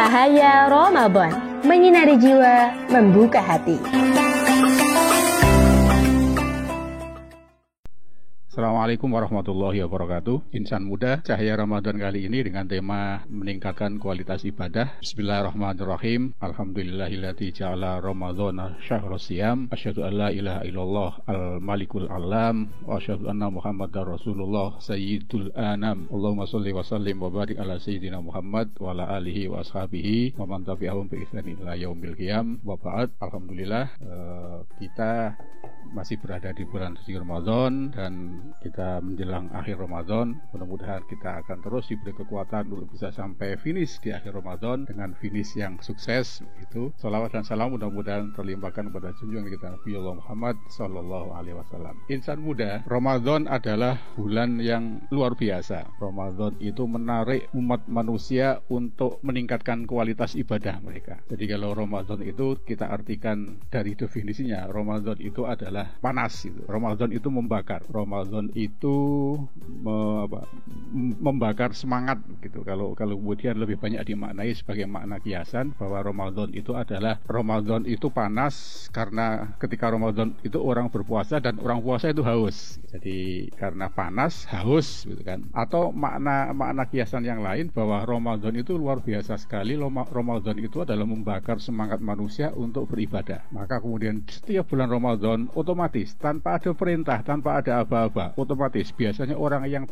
Cahaya Ramadan, menyinari jiwa, membuka hati. Assalamualaikum warahmatullahi wabarakatuh. Insan muda Cahaya Ramadan kali ini dengan tema meningkatkan kualitas ibadah. Bismillahirrahmanirrahim. Alhamdulillahilladzi ja'ala Ramadhana syahrus shiyam. Asyhadu an la ilaha illallah al-malikul alam wa asyhadu anna Muhammadar Rasulullah sayyidul anam. Allahumma shalli wa sallim wa barik ala sayyidina Muhammad wa ala alihi wa ashabihi wa man tabi'ahum bi ihsan ila yaumil qiyam. Wa ba'd. Alhamdulillah kita masih berada di bulan suci Ramadan dan kita menjelang akhir Ramadan. Mudah-mudahan kita akan terus diberi kekuatan untuk bisa sampai finish di akhir Ramadan dengan finish yang sukses. Itu salawat dan salam mudah-mudahan terlimpahkan kepada junjungan kita Nabi Muhammad Sallallahu Alaihi Wasallam. Insan muda, Ramadan adalah bulan yang luar biasa. Ramadan itu menarik umat manusia untuk meningkatkan kualitas ibadah mereka. Jadi kalau Ramadan itu kita artikan dari definisinya, Ramadan itu adalah panas. Ramadan itu membakar. Ramadan itu membakar semangat gitu. Kalau kemudian lebih banyak dimaknai sebagai makna kiasan bahwa Ramadan itu panas karena ketika Ramadan itu orang berpuasa dan orang puasa itu haus. Jadi karena panas haus gitu kan. Atau makna kiasan yang lain bahwa Ramadan itu luar biasa sekali. Ramadan itu adalah membakar semangat manusia untuk beribadah. Maka kemudian setiap bulan Ramadan otomatis tanpa ada perintah, tanpa ada apa-apa, otomatis biasanya orang yang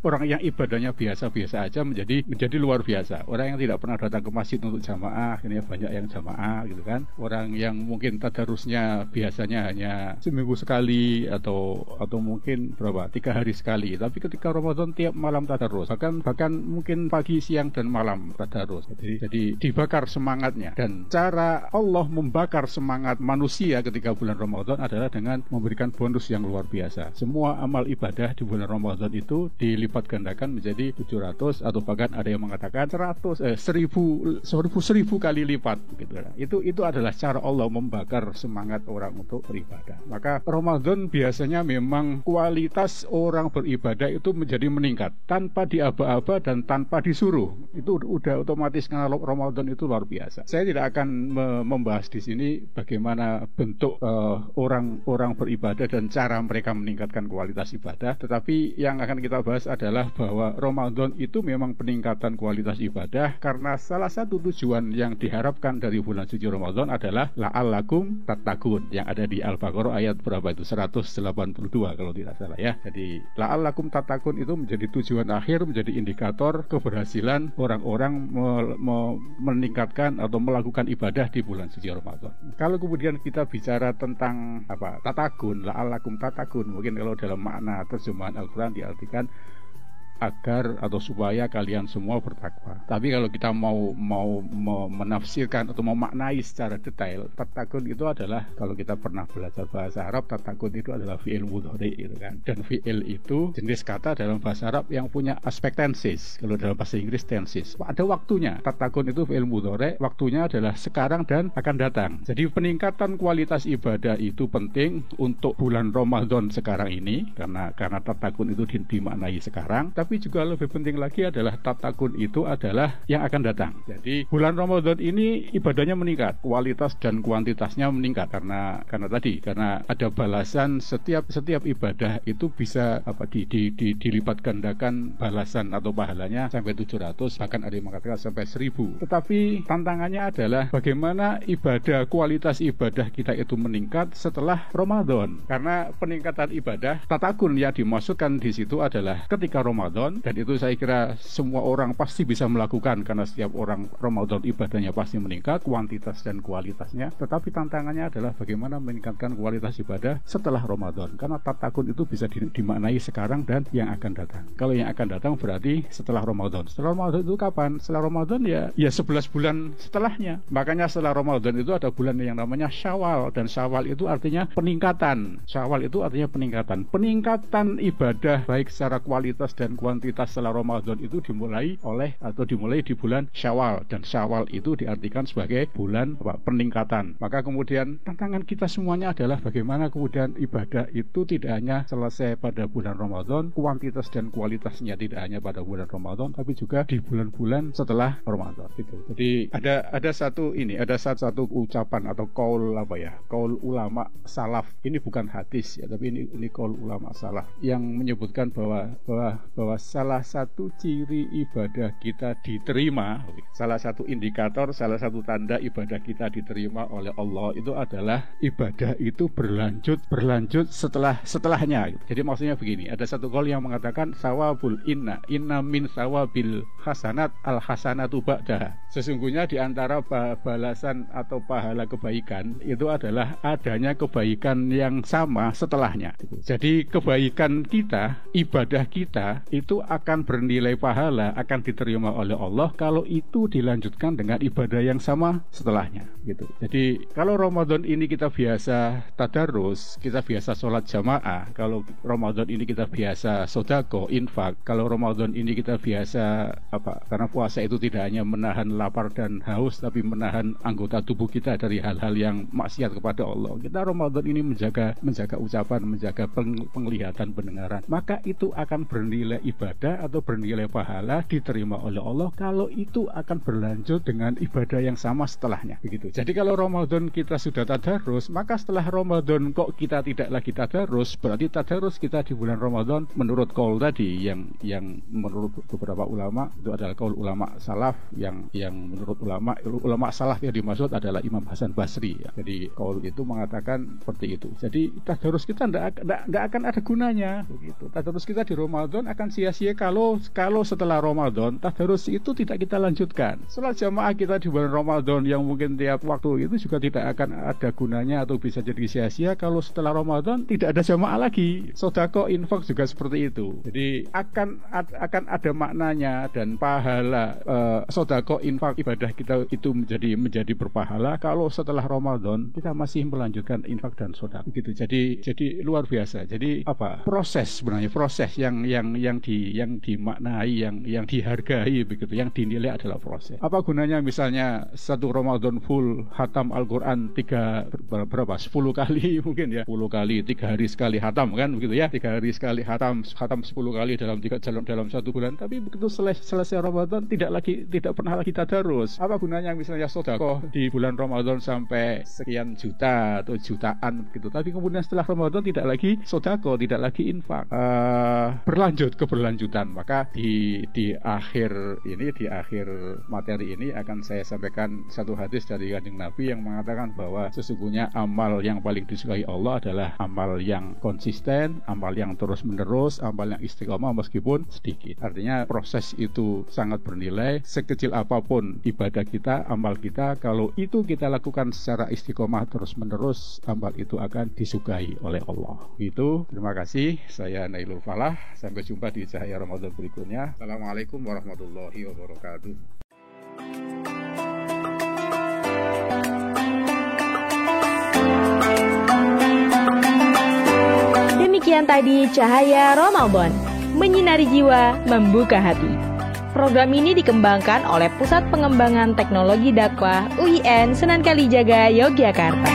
orang yang ibadahnya biasa-biasa aja menjadi luar biasa. Orang yang tidak pernah datang ke masjid untuk jamaah akhirnya banyak yang jamaah gitu kan. Orang yang mungkin tadarusnya biasanya hanya seminggu sekali atau mungkin 3 hari sekali, tapi ketika Ramadan tiap malam tadarus, bahkan mungkin pagi, siang dan malam tadarus. Jadi dibakar semangatnya. Dan cara Allah membakar semangat manusia ketika bulan Ramadan adalah dengan memberikan bonus yang luar biasa. Semua amal ibadah di bulan Ramadan itu dilipat gandakan menjadi 700 atau bahkan ada yang mengatakan 1000 kali lipat gitu. Itu adalah cara Allah membakar semangat orang untuk beribadah. Maka Ramadan biasanya memang kualitas orang beribadah itu menjadi meningkat tanpa diaba-aba dan tanpa disuruh. Itu udah otomatis karena Ramadan itu luar biasa. Saya tidak akan membahas di sini bagaimana bentuk orang beribadah dan cara mereka meningkatkan kualitas ibadah, tetapi yang akan kita bahas adalah bahwa Ramadan itu memang peningkatan kualitas ibadah karena salah satu tujuan yang diharapkan dari bulan suci Ramadan adalah la'allakum tattaqun yang ada di Al-Baqarah ayat berapa itu? 182 kalau tidak salah ya. Jadi la'allakum tattaqun itu menjadi tujuan akhir, menjadi indikator keberhasilan orang-orang meningkatkan atau melakukan ibadah di bulan suci Ramadan. Kalau kemudian kita bicara tentang tatakun, la'allakum tatakun, mungkin kalau dalam makna terjemahan Al-Quran diartikan agar atau supaya kalian semua bertakwa. Tapi kalau kita mau menafsirkan atau memaknai secara detail, tatakun itu adalah, kalau kita pernah belajar bahasa Arab, tatakun itu adalah fi'il mudhari gitu kan. Dan fi'il itu jenis kata dalam bahasa Arab yang punya aspek tenses. Kalau dalam bahasa Inggris tenses. Ada waktunya. Tatakun itu fi'il mudhari, waktunya adalah sekarang dan akan datang. Jadi peningkatan kualitas ibadah itu penting untuk bulan Ramadan sekarang ini karena tatakun itu dimaknai sekarang. Tapi juga lebih penting lagi adalah tatakun itu adalah yang akan datang. Jadi bulan Ramadan ini ibadahnya meningkat, kualitas dan kuantitasnya meningkat karena ada balasan setiap ibadah itu bisa dilipat gandakan balasan atau pahalanya sampai 700, bahkan ada yang mengatakan sampai 1000. Tetapi tantangannya adalah bagaimana kualitas ibadah kita itu meningkat setelah Ramadan. Karena peningkatan ibadah tatakun yang dimaksudkan di situ adalah ketika Ramadan. Dan itu saya kira semua orang pasti bisa melakukan karena setiap orang Ramadan ibadahnya pasti meningkat, kuantitas dan kualitasnya. Tetapi tantangannya adalah bagaimana meningkatkan kualitas ibadah setelah Ramadan. Karena tatakun itu bisa dimaknai sekarang dan yang akan datang. Kalau yang akan datang berarti setelah Ramadan. Setelah Ramadan itu kapan? Setelah Ramadan ya 11 bulan setelahnya. Makanya setelah Ramadan itu ada bulan yang namanya Syawal. Dan Syawal itu artinya peningkatan. Syawal itu artinya peningkatan. Peningkatan ibadah baik secara kualitas dan kuantitas setelah Ramadan itu dimulai di bulan Syawal, dan Syawal itu diartikan sebagai bulan peningkatan. Maka kemudian tantangan kita semuanya adalah bagaimana kemudian ibadah itu tidak hanya selesai pada bulan Ramadan, kuantitas dan kualitasnya tidak hanya pada bulan Ramadan, tapi juga di bulan-bulan setelah Ramadan gitu. Jadi ada satu ucapan atau kaul ulama salaf. Ini bukan hadis ya, tapi ini kaul ulama salaf yang menyebutkan bahwa salah satu ciri ibadah kita diterima, salah satu indikator, salah satu tanda ibadah kita diterima oleh Allah itu adalah ibadah itu berlanjut setelahnya. Jadi maksudnya begini, ada satu kaul yang mengatakan sawabul inna min sawabil hasanat al hasanatu ba'daha. Sesungguhnya di antara balasan atau pahala kebaikan itu adalah adanya kebaikan yang sama setelahnya. Jadi kebaikan kita, ibadah kita itu akan bernilai pahala, akan diterima oleh Allah kalau itu dilanjutkan dengan ibadah yang sama setelahnya gitu. Jadi kalau Ramadan ini kita biasa tadarus, kita biasa sholat jamaah, kalau Ramadan ini kita biasa sedekah, infak, kalau Ramadan ini kita biasa karena puasa itu tidak hanya menahan lapar dan haus, tapi menahan anggota tubuh kita dari hal-hal yang maksiat kepada Allah. Kita Ramadan ini menjaga ucapan, menjaga penglihatan, pendengaran, maka itu akan bernilai ibadah atau bernilai pahala diterima oleh Allah kalau itu akan berlanjut dengan ibadah yang sama setelahnya begitu. Jadi kalau Ramadan kita sudah tadarus, maka setelah Ramadan kok kita tidak lagi tadarus, berarti tadarus kita di bulan Ramadan menurut kaul tadi yang menurut beberapa ulama itu adalah kaul ulama salaf yang menurut ulama salaf yang dimaksud adalah Imam Hasan Basri ya. Jadi kaul itu mengatakan seperti itu. Jadi tadarus kita enggak akan ada gunanya begitu. Tadarus kita di Ramadan akan sia-sia kalau setelah Ramadan tadarus itu tidak kita lanjutkan. Salat jamaah kita di bulan Ramadan yang mungkin tiap waktu itu juga tidak akan ada gunanya atau bisa jadi sia-sia kalau setelah Ramadan tidak ada jamaah lagi. Sedekah, infak juga seperti itu. Jadi akan ada maknanya dan pahala sedekah, infak, ibadah kita itu menjadi berpahala kalau setelah Ramadan kita masih melanjutkan infak dan sedekah gitu. Jadi luar biasa. Jadi proses yang dimaknai, yang dihargai begitu, yang dinilai adalah proses. Apa gunanya misalnya satu Ramadan full hatam Al-Quran 10 kali mungkin ya, 10 kali 3 hari sekali hatam kan begitu ya, 3 hari sekali hatam 10 kali dalam satu bulan, tapi begitu selesai Ramadan tidak pernah lagi tadarus. Apa gunanya misalnya sedekah di bulan Ramadan sampai sekian juta atau jutaan gitu, tapi kemudian setelah Ramadan tidak lagi sedekah, tidak lagi infak, keberlanjutan. Maka di akhir materi ini akan saya sampaikan satu hadis dari Kanjeng Nabi yang mengatakan bahwa sesungguhnya amal yang paling disukai Allah adalah amal yang konsisten, amal yang terus menerus, amal yang istiqomah meskipun sedikit. Artinya proses itu sangat bernilai. Sekecil apapun ibadah kita, amal kita, kalau itu kita lakukan secara istiqomah terus menerus, amal itu akan disukai oleh Allah. Itu. Terima kasih. Saya Nailul Falah. Sampai jumpa di Cahaya Ramadan berikutnya. Assalamualaikum warahmatullahi wabarakatuh. Demikian tadi Cahaya Ramadan, menyinari jiwa, membuka hati. Program ini dikembangkan oleh Pusat Pengembangan Teknologi Dakwah UIN Sunan Kalijaga, Yogyakarta.